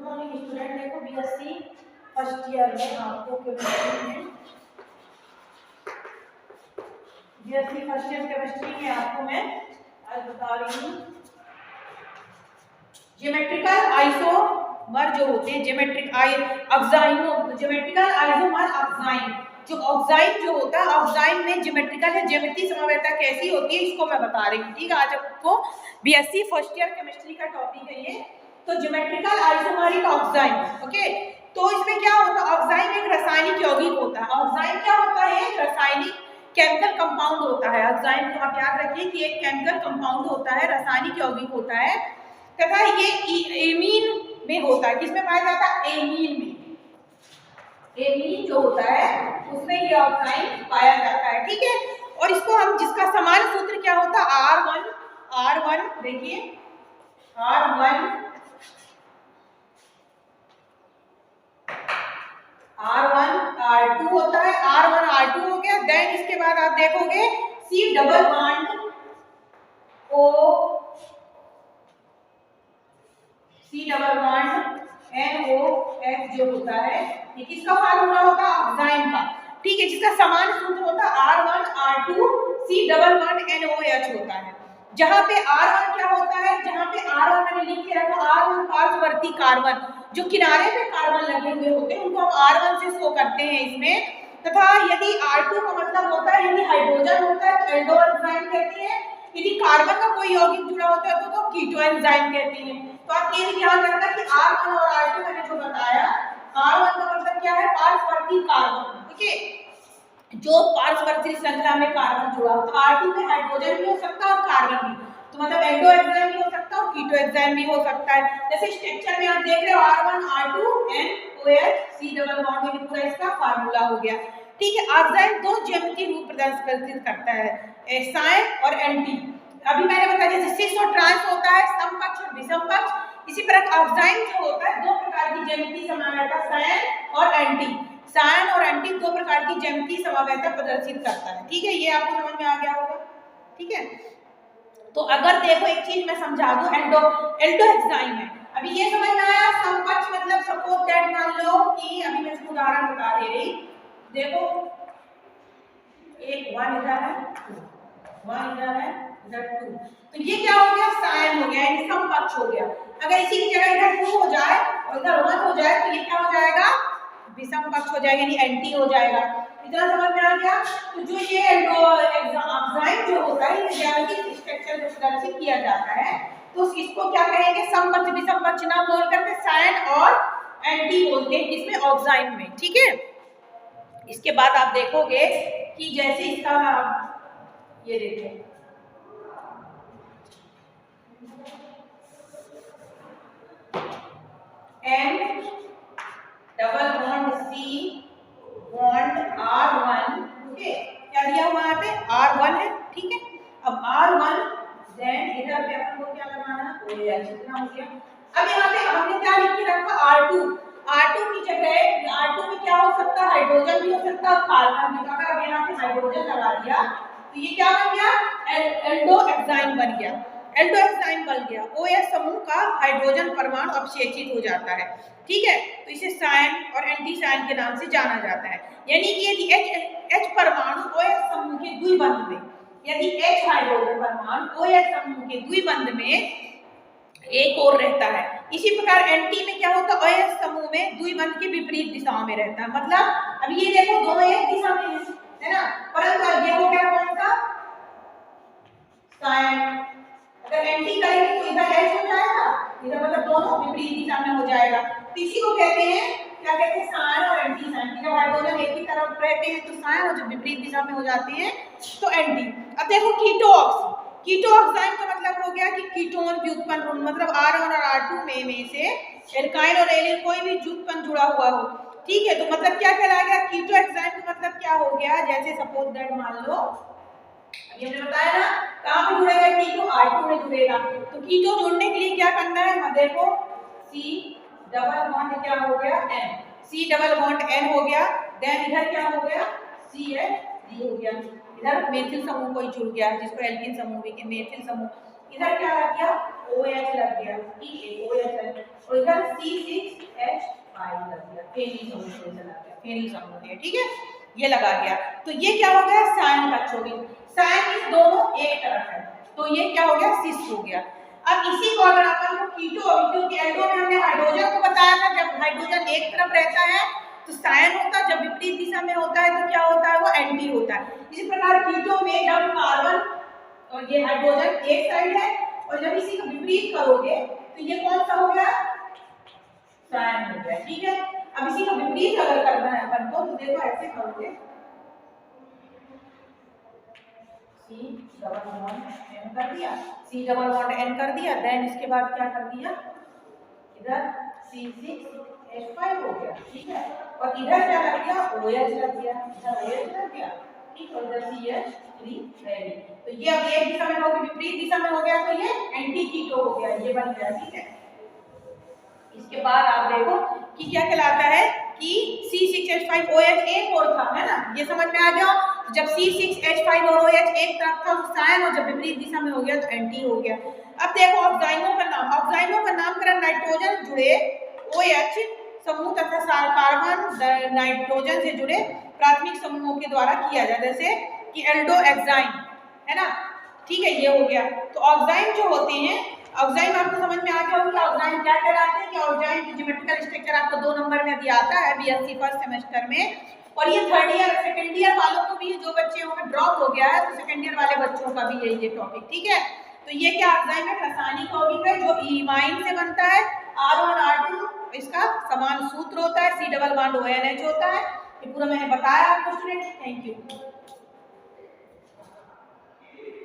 Good morning student. देखो BSc first year में आपको केमिस्ट्री में बीएससी फर्स्ट ईयर केमिस्ट्री में आपको मैं आज बता रही हूँ ज्योमेट्रिकल आइसोमर जो होते हैं, ज्योमेट्रिकल आइसोमर ऑक्साइन। जो ऑक्साइन जो होता है, ऑक्साइन में ज्योमेट्रिकल है ज्यामितीय समवेतता कैसी होती है इसको मैं बता रही हूँ। ठीक है, आज आपको बीएससी फर्स्ट ईयर केमिस्ट्री का टॉपिक है ये। तो ज्योमेट्रिकल आइसोमरिक ऑक्साइन, ओके। तो इसमें क्या होता है, ऑक्साइन एक रासायनिक यौगिक होता है। ऑक्साइन क्या होता है, एक रासायनिक केमिकल कंपाउंड होता है। ऑक्साइन को आप याद रखिए कि एक केमिकल कंपाउंड होता है, रासायनिक यौगिक होता है तथा ये एमीन में होता है। किसमें पाया जाता है, एमीन में। एमीन जो होता है उसमें ये ऑक्साइन पाया जाता है। ठीक है, और इसको हम जिसका समान सूत्र क्या होता है, R1 देखिए R1 R2 होता है। R1 R2 हो गया। देन इसके बाद आप देखोगे C double bond O, C double bond NOH जो होता है, ये किसका फार्मूला होता है, ऑक्साइन का। ठीक है, जिसका समान सूत्र होता है R1 R2 C double bond NOH होता है। जहां पे R1 क्या होता है, जहां पे R1 मैंने लिख के रखा, R1 पार्श्ववर्ती कार्बन, जो किनारे पे कार्बन लगे हुए होते हैं उनको हम R1 से शो करते हैं इसमें। तथा यदि R2 का मतलब होता है यदि हाइड्रोजन होता है तो एल्डो एंजाइम कहते हैं। यदि कार्बन का कोई यौगिक जुड़ा होता है तो कीटो एंजाइम कहते हैं। तो आप ये भी ध्यान रखना कि R1 और R2 मैंने जो बताया, R1 का मतलब क्या है, पार्श्ववर्ती कार्बन। ठीक है, जो पार्श्ववर्ती श्रृंखला में कार्बन जुड़ा होता है। R2 में हाइड्रोजन भी हो सकता है और कार्बन भी, तो मतलब एल्डो एंजाइम भी हो सकता है और कीटो एंजाइम भी हो सकता है। जैसे स्ट्रक्चर में आप देख रहे हो R1 R2 NOH C double bond, ये पूरा इसका फार्मूला हो गया। ठीक है, ऑक्साइन दो ज्यामितीय रूप प्रदर्शित करता है, साइन और एंटी। अभी मैंने बताया जैसे सिस और ट्रांस होता है, समपक्ष और विषमपक्ष, इसी प्रकार ऑक्साइन जो होता है दो प्रकार की ज्यामितीय समवेतता, साइन और एंटी। साइन और एंटी दो प्रकार की ज्यामितीय समवेतता प्रदर्शित करता है। ठीक है, ये आपको समझ में आ गया होगा। ठीक है, तो अगर देखो एक चीज मैं समझा दूं, एल्डो एंजाइम है। अभी ये समझ में आया, समपक्ष मतलब सपोज दैट मान लो कि अभी मैं इसको उदाहरण बता दे रही, देखो एक 1 इधर है, 1 इधर है, इधर 2, तो ये क्या हो गया, साइन हो गया, यानी समपक्ष हो गया। अगर इसी की जगह इधर 2 हो जाए और इधर 1 हो जाए तो ये क्या हो जाएगा, विषम पक्ष हो जाएगा, यानी एंटी हो जाएगा। इतना समझ में आ गया। तो जो ये ऑक्साइन जो होता है, ये ज्यामितीय स्ट्रक्चर जो प्रदर्शित किया जाता है, तो इसको क्या कहेंगे, समपक्ष विषम पक्ष ना बोल करके साइन और एंटी बोलते हैं, किसमें, ऑक्साइन में। ठीक है, इसके बाद आप देखोगे कि जैसे इसका ये देखो N double bond C bond R1, okay, क्या दिया हुआ है पे, R1 है। ठीक है, अब R1 देन इधर पे अपन को क्या लगाना है, OH, कितना हो गया। अब यहाँ पे हमने क्या लिख के रखा, R2 की जगह R2 में क्या हो सकता है, हाइड्रोजन भी हो सकता है और कार्बन भी। अगर अब यहाँ पे हाइड्रोजन लगा दिया तो ये क्या बन गया, एल्डो एंजाइम बन गया। एल्डो एंजाइम बन गया, OH समूह का हाइड्रोजन परमाणु अपक्षेपित हो जाता है। ठीक है, तो इसे साइन और एंटी साइन के नाम से जाना जाता है। यानी कि यदि H परमाणु OH समूह के द्विबंध में, यदि H हाइड्रोजन परमाणु OH समूह के द्विबंध में एक और रहता है, इसी प्रकार एंटी में क्या होता है, OH समूह में द्विबंध के विपरीत दिशाओं में रहता है। मतलब अब ये देखो दोनों एक दिशा में है ना, परंतु ये हो गया कौन सा, साइन। अगर एंटी करेंगे तो इधर H हो जाएगा, इधर मतलब दोनों विपरीत दिशा में हो जाएगा। तो इसी को कहते हैं, क्या कहते हैं, साइन और एंटी साइन। जब हाइड्रोजन एक ही तरफ रहते हैं तो साइन, और जब विपरीत दिशा में हो जाते हैं तो एंटी। अब देखो कीटो ऑक्साइन का मतलब हो गया कि कीटोन व्युत्पन्न, मतलब R1 और R2 में से एल्काइल और एलिल कोई भी व्युत्पन्न जुड़ा हुआ हो। ठीक है, तो मतलब क्या कहलाया गया, कीटो एंजाइम का मतलब क्या हो गया, जैसे सपोज दैट मान लो ये हमने बताया ना, कहां पे जुड़ेगा कीटो, R2 में जुड़ेगा। तो कीटो जुड़ने के लिए क्या करना है, देखो C डबल बॉन्ड क्या हो गया, N, C double bond N हो गया। देन इधर क्या हो गया, CH3 हो गया। इधर मेथिल समूह कोई जुड़ गया, जिसको एल्किन समूह भी, मेथिल समूह। इधर क्या आ गया, OH लग गया, ठीक है OH लग गया, और इधर C6H5 लग गया, फेनिल समूह चला गया, फेनिल समूह है, ठीक है ये लगा गया। तो ये क्या हो गया साइन बच्चों की, साइन इस दोनों एक तरफ है, तो ये क्या हो गया सिस हो गया। अब इसी को अगर अपन को कीटो, क्योंकि एल्डो में हमने हाइड्रोजन को बताया था, जब हाइड्रोजन एक तरफ रहता है तो साइन होता है, जब विपरीत दिशा में होता है तो क्या होता है वो एंटी होता है। इसी प्रकार कीटो में जब कार्बन और ये हाइड्रोजन एक साइड है और जब इसी को विपरीत करोगे तो ये कौन सा हो गया साइन हो गया, ठीक है। अब इसी का विपरीत अगर करना है अपन को तो देखो ऐसे करोगे C⋯N कर दिया, C⋯N कर दिया, देन इसके बाद क्या कर दिया इधर C6H5 हो गया, ठीक है, और इधर क्या लग गया OH लग गया, इधर OH लग गया, ठीक, और इधर CH3 रेडी। तो ये अब एक दिशा में हो गया, विपरीत दिशा में हो गया तो ये एंटी कीटो हो गया, ये बन गया, ठीक है। इसके बाद आप देखो कि क्या कहलाता है कि C6H5 OH एक और था, है ना, ये समझ में आ गया। जब C6H5 और OH एक तरफ था तो साइन, और जब विपरीत दिशा में हो गया तो एंटी हो गया। अब देखो ऑक्साइनों का नाम, ऑक्साइनों का नामकरण नाइट्रोजन जुड़े OH समूह तथा कार्बन नाइट्रोजन से जुड़े प्राथमिक समूहों के द्वारा किया जाता है, जैसे कि एल्डो एक्साइन, है ना, ठीक है ये हो गया। तो ऑक्साइन जो होते हैं, ऑक्साइन आपको समझ में आ गया होगा कि ऑक्साइन क्या कहलाते हैं, कि ऑक्साइन की ज्योमेट्रिकल स्ट्रक्चर आपको 2 नंबर में दिया आता है बीएससी फर्स्ट सेमेस्टर में, और ये थर्ड ईयर सेकंड ईयर वालों को भी, जो बच्चे का ड्रॉप हो गया है तो सेकंड ईयर वाले बच्चों का भी यही है टॉपिक, ठीक है। तो ये क्या ऑक्साइन है, रासायनिक यौगिक है जो इमाइन से बनता है, R1 R2 इसका समान सूत्र होता है, C डबल बॉन्ड ONH होता है। ये पूरा मैंने बताया आपको स्टूडेंट, थैंक यू।